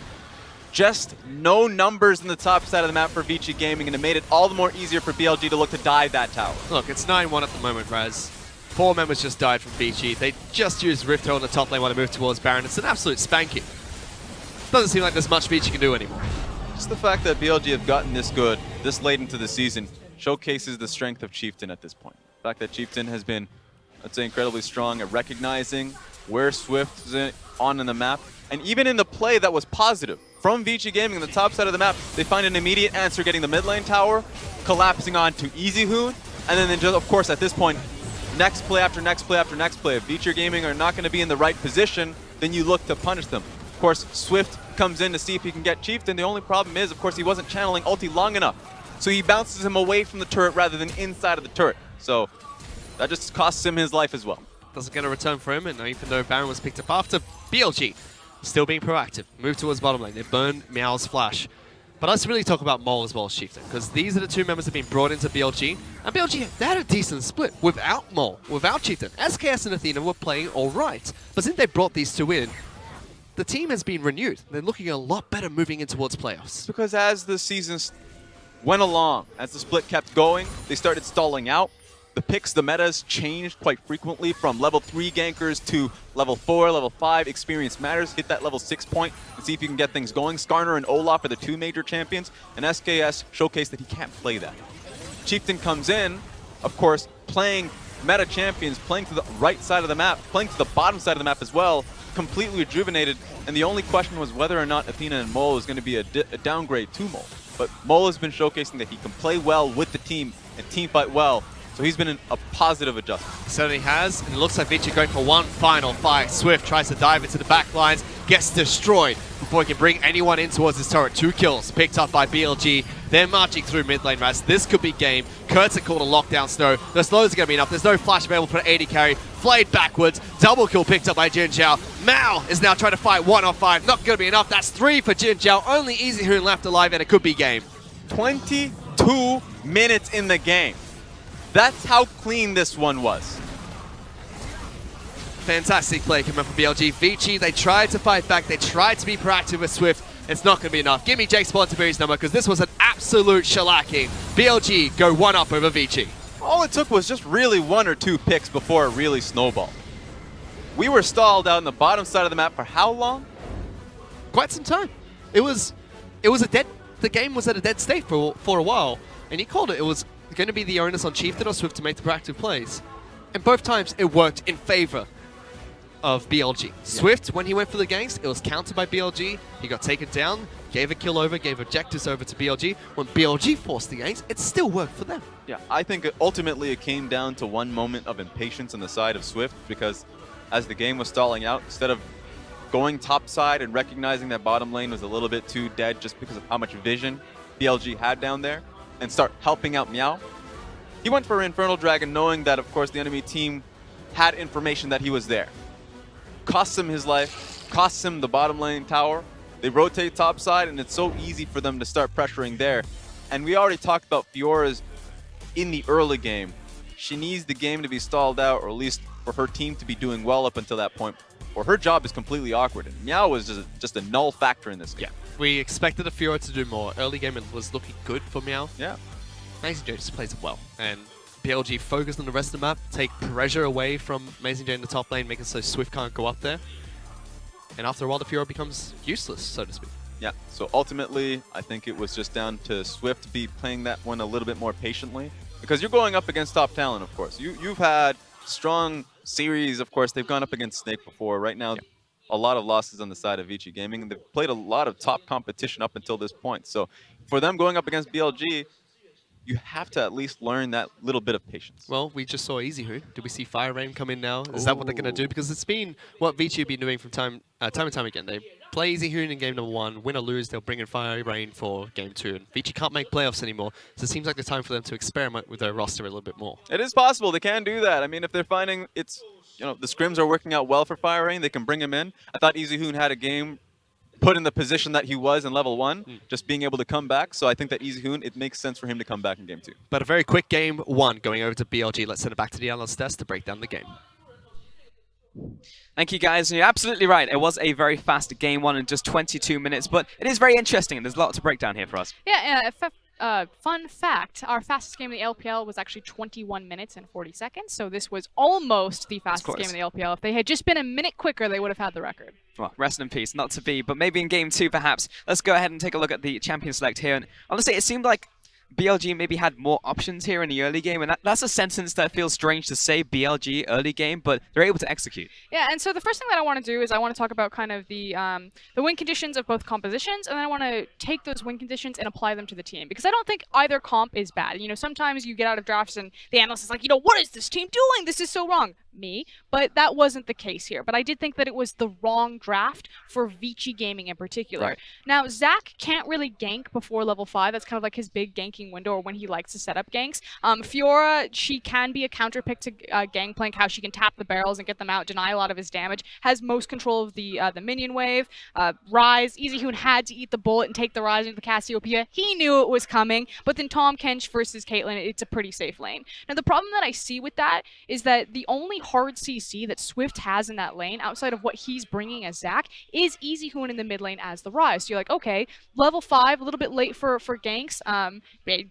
Speaker 16: Just no numbers in the top side of the map for Vici Gaming, and it made it all the more easier for BLG to look to dive that tower.
Speaker 15: Look, it's 9-1 at the moment, Raz. 4 members just died from Vici. They just used Rift Herald on the top lane while they moved towards Baron. It's an absolute spanking. Doesn't seem like there's much Vici can do anymore.
Speaker 16: Just the fact that BLG have gotten this good this late into the season showcases the strength of Chieftain at this point. The fact that Chieftain has been, I'd say, incredibly strong at recognizing where Swift is on the map, and even in the play that was positive from Vici Gaming on the top side of the map, they find an immediate answer getting the mid lane tower, collapsing onto Easy Hoon, and then just, of course, at this point, next play after next play after next play. If Vici Gaming are not going to be in the right position, then you look to punish them. Of course, Swift comes in to see if he can get Chieftain. The only problem is, of course, he wasn't channeling ulti long enough. So he bounces him away from the turret rather than inside of the turret. So that just costs him his life as well.
Speaker 15: Doesn't get a return for him, and even though Baron was picked up after, BLG still being proactive. Move towards bottom lane. They burn Meow's flash. But let's really talk about Mole as well as Chieftain, because these are the 2 members that have been brought into BLG. And BLG, they had a decent split without Mole, without Chieftain. SKS and Athena were playing all right. But since they brought these 2 in, the team has been renewed. They're looking a lot better moving in towards playoffs.
Speaker 16: Because as the season went along, as the split kept going, they started stalling out. The picks, the metas changed quite frequently from level 3 gankers to level 4, level 5. Experience matters. Hit that level 6 point and see if you can get things going. Skarner and Olaf are the 2 major champions, and SKS showcased that he can't play that. Chieftain comes in, of course, playing meta champions, playing to the right side of the map, playing to the bottom side of the map as well, completely rejuvenated, and the only question was whether or not Athena and Mole was going to be a downgrade to Mole. But Mole has been showcasing that he can play well with the team and team fight well. So he's been a positive adjustment.
Speaker 15: He certainly has, and it looks like Vici going for one final fight. Swift tries to dive into the back lines, gets destroyed. before he can bring anyone in towards his turret. 2 kills picked up by BLG. They're marching through mid lane, Raz. This could be game. Kurtz called a lockdown snow. The slows are going to be enough. There's no flash available for an AD carry. Flayed backwards. Double kill picked up by Jin Zhao. Mao is now trying to fight 1 on 5. Not going to be enough. That's 3 for Jin Zhao. Only Easy Hoon left alive, and it could be game.
Speaker 16: 22 minutes in the game. That's how clean this one was.
Speaker 15: Fantastic play coming from BLG. Vici, they tried to fight back. They tried to be proactive with Swift. It's not going to be enough. Give me Jake Spontaberry's number, because this was an absolute shellacking. BLG go 1-up over Vici.
Speaker 16: All it took was just really 1 or 2 picks before it really snowballed. We were stalled out on the bottom side of the map for how long?
Speaker 15: Quite some time. It was the game was at a dead state for a while, and he called it. It was going to be the onus on Chieftain or Swift to make the proactive plays. And both times it worked in favor of BLG. Swift, when he went for the ganks, it was countered by BLG. He got taken down, gave a kill over, gave objectives over to BLG. When BLG forced the ganks, it still worked for them.
Speaker 16: Yeah, I think ultimately it came down to one moment of impatience on the side of Swift, because as the game was stalling out, instead of going top side and recognizing that bottom lane was a little bit too dead just because of how much vision BLG had down there, and start helping out Meow, he went for Infernal Dragon, knowing that, of course, the enemy team had information that he was there. Costs him his life, costs him the bottom lane tower. They rotate topside, and it's so easy for them to start pressuring there. And we already talked about Fiora's in the early game. She needs the game to be stalled out, or at least for her team to be doing well up until that point, or her job is completely awkward. And Meow was just a null factor in this game.
Speaker 15: Yeah, we expected a Fiora to do more. Early game it was looking good for Meow.
Speaker 16: Yeah.
Speaker 15: Amazing Jane just plays it well. And BLG focused on the rest of the map, take pressure away from Amazing Jane in the top lane, making so Swift can't go up there. And after a while, the Fiora becomes useless, so to speak.
Speaker 16: Yeah, so ultimately, I think it was just down to Swift be playing that one a little bit more patiently. Because you're going up against top talent, of course. You've had strong series, of course. They've gone up against Snake before. Right now, a lot of losses on the side of Vici Gaming. And they've played a lot of top competition up until this point. So for them going up against BLG, you have to at least learn that little bit of patience.
Speaker 15: Well, we just saw Easy Who. Do we see Fire Rain come in now? Is that what they're going to do? Because it's been what Vici have been doing from time and time again. They play Easy Who in game number 1, win or lose, they'll bring in Fire Rain for game 2. And Vici can't make playoffs anymore, so it seems like the time for them to experiment with their roster a little bit more.
Speaker 16: It is possible. They can do that. I mean, if they're finding it's, the scrims are working out well for Fire Rain, they can bring him in. I thought Easy Hoon had a game put in the position that he was in level 1, just being able to come back. So I think that Easy Hoon, it makes sense for him to come back in game 2.
Speaker 15: But a very quick game 1 going over to BLG. Let's send it back to the analyst desk to break down the game.
Speaker 13: Thank you, guys. You're absolutely right. It was a very fast game 1 in just 22 minutes, but it is very interesting, and there's a lot to break down here for us.
Speaker 14: Yeah, fun fact, our fastest game in the LPL was actually 21 minutes and 40 seconds, so this was almost the fastest game in the LPL. If they had just been a minute quicker, they would have had the record.
Speaker 13: Well, rest in peace, not to be, but maybe in game 2 perhaps. Let's go ahead and take a look at the champion select here, and honestly, it seemed like BLG maybe had more options here in the early game, and that's a sentence that feels strange to say, BLG early game, but they're able to execute.
Speaker 14: Yeah, and so the first thing that I want to do is I want to talk about kind of the win conditions of both compositions, and then I want to take those win conditions and apply them to the team, because I don't think either comp is bad. Sometimes you get out of drafts and the analyst is like, what is this team doing? This is so wrong. Me, but that wasn't the case here. But I did think that it was the wrong draft for Vici Gaming in particular. Right. Now, Zach can't really gank before level 5. That's kind of like his big ganking window, or when he likes to set up ganks. Fiora, she can be a counter pick to Gangplank, how she can tap the barrels and get them out, deny a lot of his damage, has most control of the minion wave. Rise, Easy Hoon had to eat the bullet and take the Rise into the Cassiopeia. He knew it was coming, but then Tahm Kench versus Caitlyn, it's a pretty safe lane. Now, the problem that I see with that is that the only hard CC that Swift has in that lane, outside of what he's bringing as Zach, is Easy Hoon in the mid lane as the Rise. So you're like, okay, level 5, a little bit late for ganks.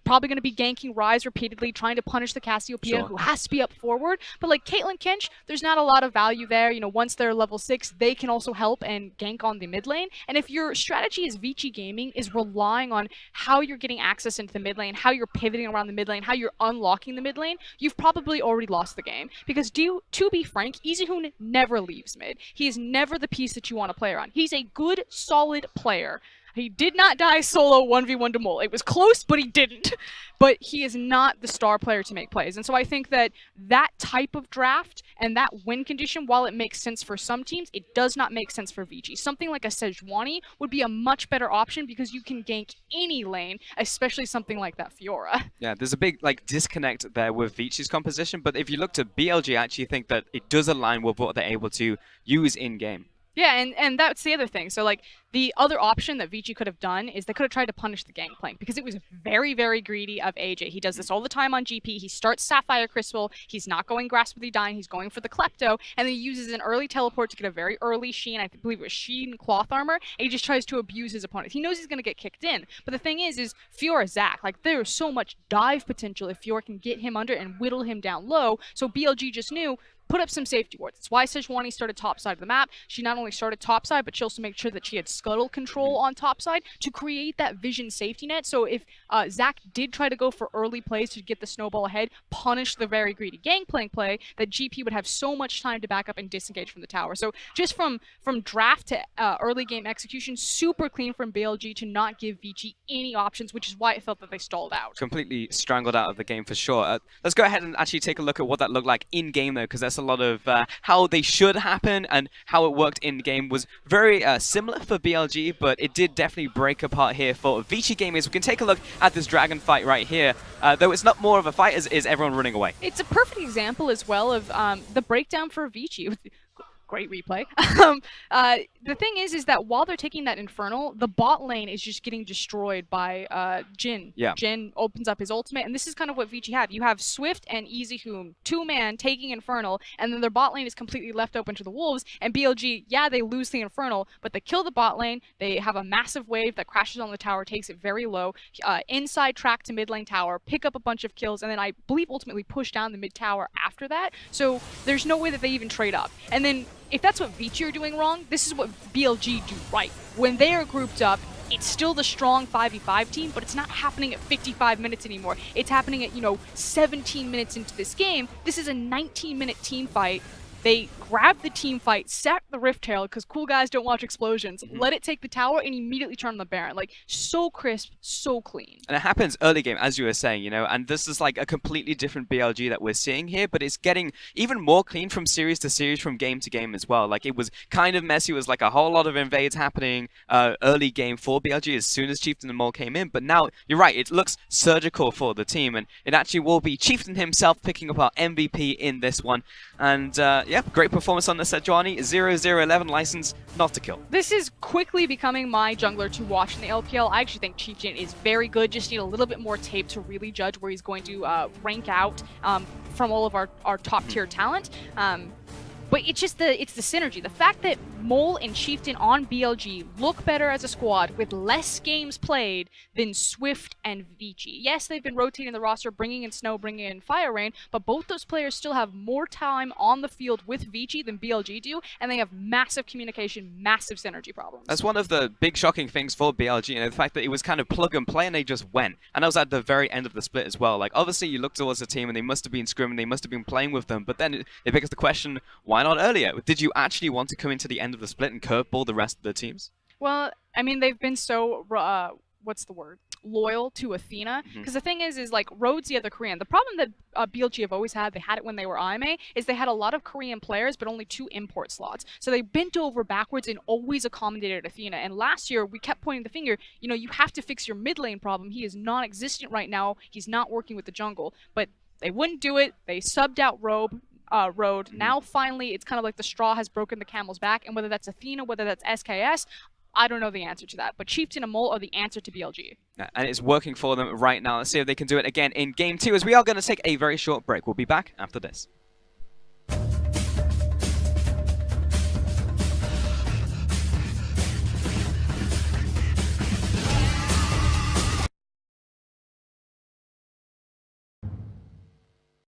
Speaker 14: Probably going to be ganking Rise repeatedly, trying to punish the Cassiopeia, who has to be up forward. But like Caitlyn Kench, there's not a lot of value there. Once they're level 6, they can also help and gank on the mid lane. And if your strategy as Vici Gaming is relying on how you're getting access into the mid lane, how you're pivoting around the mid lane, how you're unlocking the mid lane, you've probably already lost the game. Because to be frank, Easy Hoon never leaves mid. He is never the piece that you want to play around. He's a good, solid player. He did not die solo 1v1 to Mole. It was close, but he didn't. But he is not the star player to make plays. And so I think that that type of draft and that win condition, while it makes sense for some teams, it does not make sense for VG. Something like a Sejuani would be a much better option because you can gank any lane, especially something like that Fiora.
Speaker 13: Yeah, there's a big disconnect there with Vichi's composition, but if you look to BLG, I actually think that it does align with what they're able to use in-game.
Speaker 14: Yeah, and that's the other thing. So, like, the other option that Vici could have done is they could have tried to punish the Gangplank because it was very, very greedy of AJ. He does this all the time on GP. He starts Sapphire Crystal. He's not going Grasp with the Dying. He's going for the Klepto, and then he uses an early teleport to get a very early Sheen. I believe it was Sheen Cloth Armor, and he just tries to abuse his opponent. He knows he's going to get kicked in, but the thing is Fiora Zac, like, there is so much dive potential if Fiora can get him under and whittle him down low, so BLG just knew, put up some safety wards. That's why Sejuani started topside of the map. She not only started topside, but she also made sure that she had scuttle control on topside to create that vision safety net. So if Zac did try to go for early plays to get the snowball ahead, punish the very greedy Gangplank play, that GP would have so much time to back up and disengage from the tower. So just from draft to early game execution, super clean from BLG to not give Vici any options, which is why it felt that they stalled out.
Speaker 13: Completely strangled out of the game for sure. Let's go ahead and actually take a look at what that looked like in game though, because that's a lot of how they should happen and how it worked in game was very similar for BLG, but it did definitely break apart here for Vici gamers. We can take a look at this dragon fight right here, though it's not more of a fight as is everyone running away.
Speaker 14: It's a perfect example as well of the breakdown for Vici. Great replay. The thing is that while they're taking that Infernal, the bot lane is just getting destroyed by Jhin.
Speaker 13: Yeah.
Speaker 14: Jhin opens up his ultimate, and this is kind of what Vici have. You have Swift and EasyHoom, two-man taking Infernal, and then their bot lane is completely left open to the Wolves, and BLG, yeah, they lose the Infernal, but they kill the bot lane, they have a massive wave that crashes on the tower, takes it very low, inside track to mid lane tower, pick up a bunch of kills, and then I believe ultimately push down the mid tower after that, so there's no way that they even trade up. And then if that's what Vici are doing wrong, this is what BLG do right. When they are grouped up, it's still the strong 5v5 team, but it's not happening at 55 minutes anymore. It's happening at, 17 minutes into this game. This is a 19-minute team fight. They grab the team fight, sack the Rift Herald, because cool guys don't watch explosions, let it take the tower, and immediately turn on the Baron. Like, so crisp, so clean.
Speaker 13: And it happens early game, as you were saying, and this is like a completely different BLG that we're seeing here, but it's getting even more clean from series to series, from game to game as well. Like, it was kind of messy. It was like a whole lot of invades happening early game for BLG as soon as Chieftain and Mole came in, but now, you're right, it looks surgical for the team, and it actually will be Chieftain himself picking up our MVP in this one. And, yeah, great performance on the Sejuani. 0-0-11 license, not to kill.
Speaker 14: This is quickly becoming my jungler to watch in the LPL. I actually think Chieftain is very good. Just need a little bit more tape to really judge where he's going to rank out from all of our top tier talent. But it's just it's the synergy. The fact that Mole and Chieftain on BLG look better as a squad with less games played than Swift and Vici. Yes, they've been rotating the roster, bringing in Snow, bringing in Fire Rain, but both those players still have more time on the field with Vici than BLG do, and they have massive communication, massive synergy problems.
Speaker 13: That's one of the big shocking things for BLG, the fact that it was kind of plug and play and they just went. And that was at the very end of the split as well. Like, obviously you look towards the team and they must have been scrimming, they must have been playing with them, but then it begs the question, why not earlier? Did you actually want to come into the end of the split and curveball the rest of the teams?
Speaker 14: Well, I mean, they've been so, what's the word? Loyal to Athena. Because the thing is like, Rhodes, the other Korean. The problem that BLG have always had, they had it when they were IMA, is they had a lot of Korean players, but only 2 import slots. So they bent over backwards and always accommodated Athena. And last year, we kept pointing the finger, you have to fix your mid lane problem. He is non-existent right now. He's not working with the jungle. But they wouldn't do it. They subbed out Road. Now finally it's kind of like the straw has broken the camel's back, and whether that's Athena, whether that's SKS, I don't know the answer to that, but Chieftain and Mole are the answer to BLG.
Speaker 13: And it's working for them right now. Let's see if they can do it again in game 2, as we are going to take a very short break. We'll be back after this.